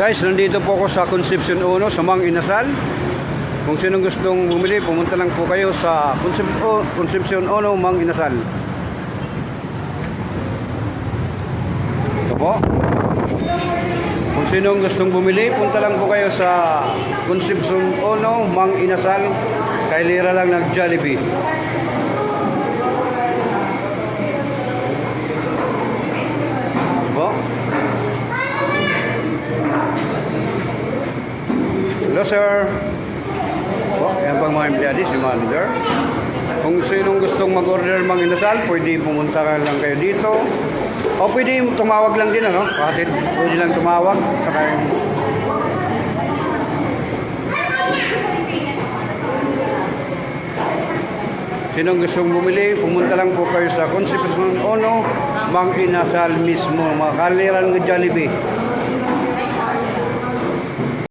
Guys, nandito po ako sa Concepcion 1 sa Mang Inasal. Kung sinong gustong bumili, pumunta lang po kayo sa Concepcion 1 Mang Inasal. Ito po. Kung sinong gustong bumili, punta lang po kayo sa Concepcion 1 Mang Inasal. Kay lira lang ng Jollibee. Ito po. Hello sir. Oh, yan pang mga empleyado, si manager. Kung sinong gustong mag-order Mang Inasal, pwede pumunta ka lang kayo dito. O pwede tumawag lang din, ano? Kahit pwede lang tumawag. Saka yung... Sinong gustong bumili, pumunta lang po kayo sa Concepcion 1 Mang Inasal mismo. Mga kaliran ng Jollibee.